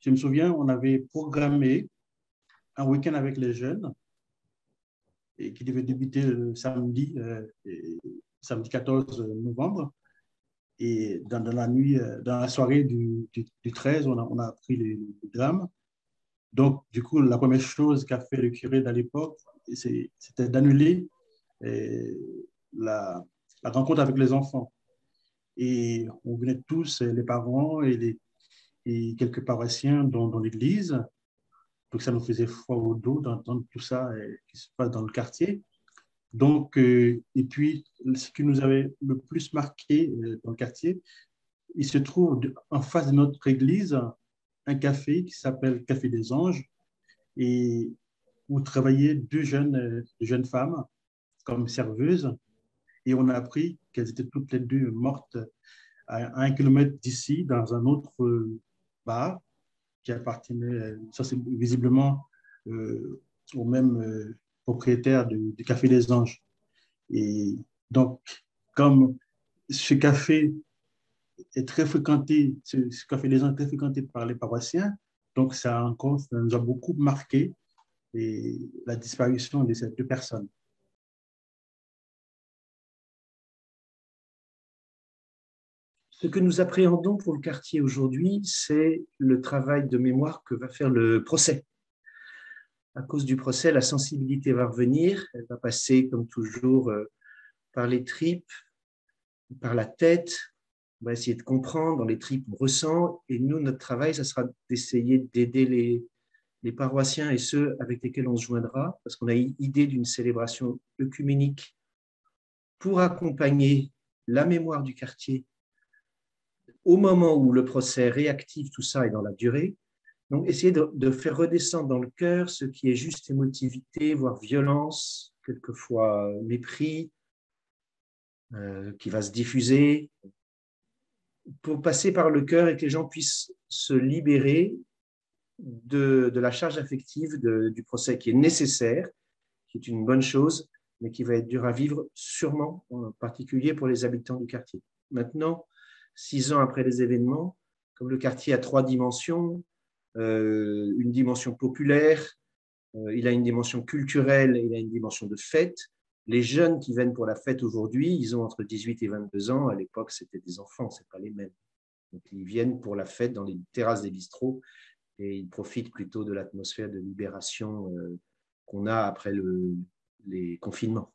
je me souviens, on avait programmé un week-end avec les jeunes et qui devait débuter le samedi, samedi 14 novembre. Et dans la nuit, dans la soirée du 13, on a appris le drame. Donc, du coup, la première chose qu'a fait le curé à l'époque, c'était d'annuler la, la rencontre avec les enfants. Et on venait tous, les parents et quelques paroissiens dans l'église. Donc, ça nous faisait froid au dos d'entendre tout ça qui se passe dans le quartier. Donc, et puis, ce qui nous avait le plus marqué dans le quartier, il se trouve en face de notre église un café qui s'appelle Café des Anges et où travaillaient deux jeunes femmes comme serveuses. Et on a appris qu'elles étaient toutes les deux mortes à 1 kilomètre d'ici, dans un autre bar qui appartenait, ça c'est visiblement au même propriétaire du Café des Anges. Et donc, comme ce café est très fréquenté, ce Café des Anges est très fréquenté par les paroissiens, donc ça nous a beaucoup marqué et la disparition de ces deux personnes. Ce que nous appréhendons pour le quartier aujourd'hui, c'est le travail de mémoire que va faire le procès. À cause du procès, la sensibilité va revenir. Elle va passer, comme toujours, par les tripes, par la tête. On va essayer de comprendre. Dans les tripes, on ressent. Et nous, notre travail, ça sera d'essayer d'aider les paroissiens et ceux avec lesquels on se joindra, parce qu'on a idée d'une célébration œcuménique pour accompagner la mémoire du quartier au moment où le procès réactive tout ça et dans la durée. Donc, essayer de faire redescendre dans le cœur ce qui est juste émotivité, voire violence, quelquefois mépris, qui va se diffuser, pour passer par le cœur et que les gens puissent se libérer de la charge affective du procès qui est nécessaire, qui est une bonne chose, mais qui va être dur à vivre sûrement, en particulier pour les habitants du quartier. Maintenant, 6 ans après les événements, comme le quartier a 3 dimensions, une dimension populaire, il a une dimension culturelle et il a une dimension de fête. Les jeunes qui viennent pour la fête aujourd'hui, ils ont entre 18 et 22 ans. À l'époque, c'était des enfants, ce n'est pas les mêmes. Donc, ils viennent pour la fête dans les terrasses des bistrots et ils profitent plutôt de l'atmosphère de libération qu'on a après les confinements.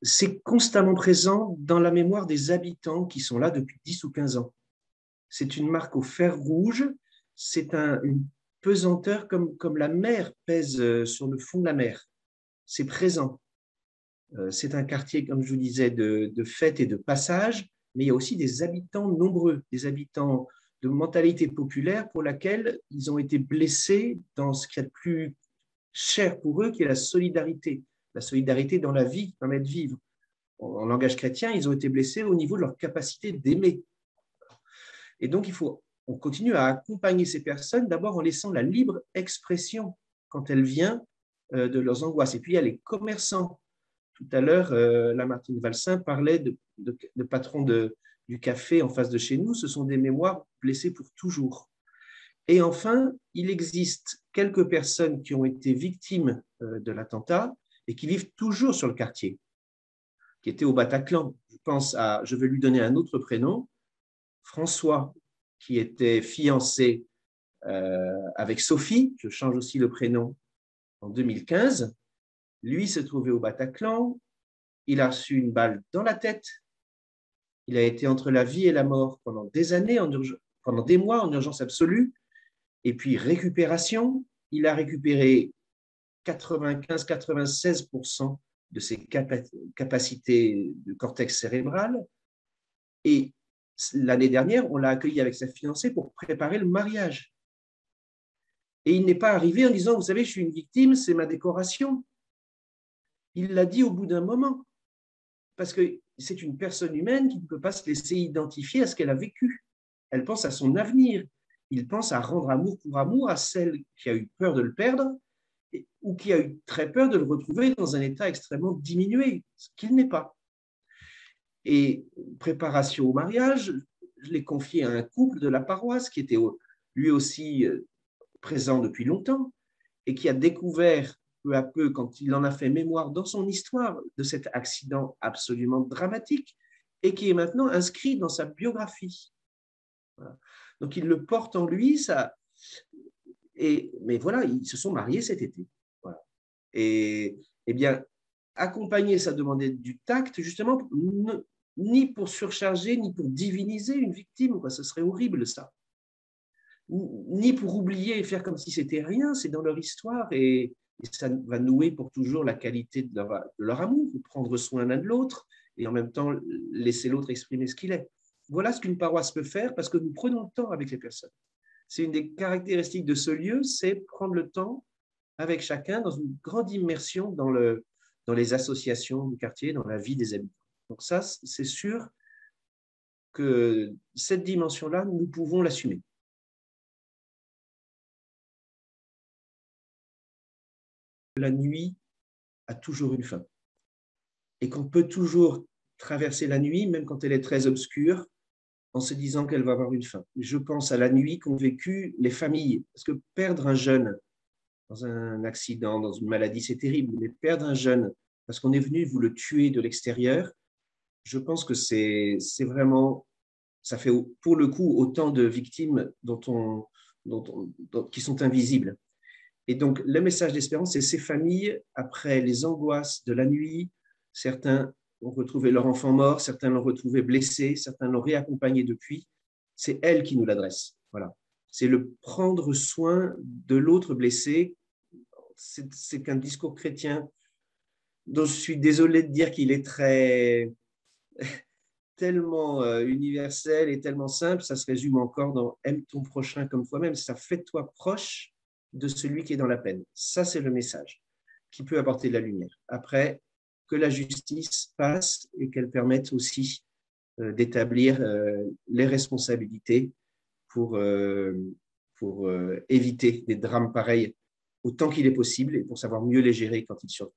C'est constamment présent dans la mémoire des habitants qui sont là depuis 10 ou 15 ans. C'est une marque au fer rouge, c'est une pesanteur comme la mer pèse sur le fond de la mer. C'est présent. C'est un quartier, comme je vous disais, de fête et de passage, mais il y a aussi des habitants nombreux, des habitants de mentalité populaire pour laquelle ils ont été blessés dans ce qu'il y a de plus cher pour eux, qui est la solidarité dans la vie, dans l'aide vivre. En langage chrétien, ils ont été blessés au niveau de leur capacité d'aimer. Et donc, on continue à accompagner ces personnes, d'abord en laissant la libre expression quand elle vient de leurs angoisses. Et puis, il y a les commerçants. Tout à l'heure, Lamartine Valsin parlait de patrons du café en face de chez nous. Ce sont des mémoires blessées pour toujours. Et enfin, il existe quelques personnes qui ont été victimes de l'attentat et qui vivent toujours sur le quartier, qui étaient au Bataclan. Je vais lui donner un autre prénom, François, qui était fiancé avec Sophie, je change aussi le prénom, en 2015. Lui se trouvait au Bataclan, il a reçu une balle dans la tête, il a été entre la vie et la mort pendant des années, pendant des mois en urgence absolue, et puis récupération, il a récupéré 95-96% de ses capacités de cortex cérébral, et l'année dernière, on l'a accueilli avec sa fiancée pour préparer le mariage. Et il n'est pas arrivé en disant, vous savez, je suis une victime, c'est ma décoration. Il l'a dit au bout d'un moment, parce que c'est une personne humaine qui ne peut pas se laisser identifier à ce qu'elle a vécu. Elle pense à son avenir. Il pense à rendre amour pour amour à celle qui a eu peur de le perdre ou qui a eu très peur de le retrouver dans un état extrêmement diminué, ce qu'il n'est pas. Et préparation au mariage, je l'ai confié à un couple de la paroisse qui était lui aussi présent depuis longtemps et qui a découvert peu à peu, quand il en a fait mémoire dans son histoire, de cet accident absolument dramatique et qui est maintenant inscrit dans sa biographie. Voilà. Donc il le porte en lui, ça. Mais voilà, ils se sont mariés cet été. Voilà. Et eh bien, accompagner, ça demandait du tact, justement, ni pour surcharger, ni pour diviniser une victime, quoi. Ce serait horrible, ça. Ni pour oublier et faire comme si c'était rien, c'est dans leur histoire et ça va nouer pour toujours la qualité de leur amour, prendre soin l'un de l'autre et en même temps laisser l'autre exprimer ce qu'il est. Voilà ce qu'une paroisse peut faire parce que nous prenons le temps avec les personnes. C'est une des caractéristiques de ce lieu, c'est prendre le temps avec chacun dans une grande immersion dans les associations du quartier, dans la vie des habitants. Donc ça, c'est sûr que cette dimension-là, nous pouvons l'assumer. La nuit a toujours une fin et qu'on peut toujours traverser la nuit, même quand elle est très obscure, en se disant qu'elle va avoir une fin. Je pense à la nuit qu'ont vécu les familles, parce que perdre un jeune dans un accident, dans une maladie, c'est terrible, mais perdre un jeune parce qu'on est venu vous le tuer de l'extérieur, je pense que c'est vraiment, ça fait pour le coup autant de victimes qui sont invisibles. Et donc, le message d'espérance, c'est ces familles, après les angoisses de la nuit, certains ont retrouvé leur enfant mort, certains l'ont retrouvé blessé, certains l'ont réaccompagné depuis. C'est elles qui nous l'adressent. Voilà. C'est le prendre soin de l'autre blessé. C'est qu'un discours chrétien dont je suis désolé de dire qu'il est tellement universel et tellement simple. Ça se résume encore dans « aime ton prochain comme toi-même ». Ça fait de toi proche de celui qui est dans la peine. Ça, c'est le message qui peut apporter de la lumière. Après, que la justice passe et qu'elle permette aussi d'établir les responsabilités pour éviter des drames pareils autant qu'il est possible et pour savoir mieux les gérer quand ils surviennent.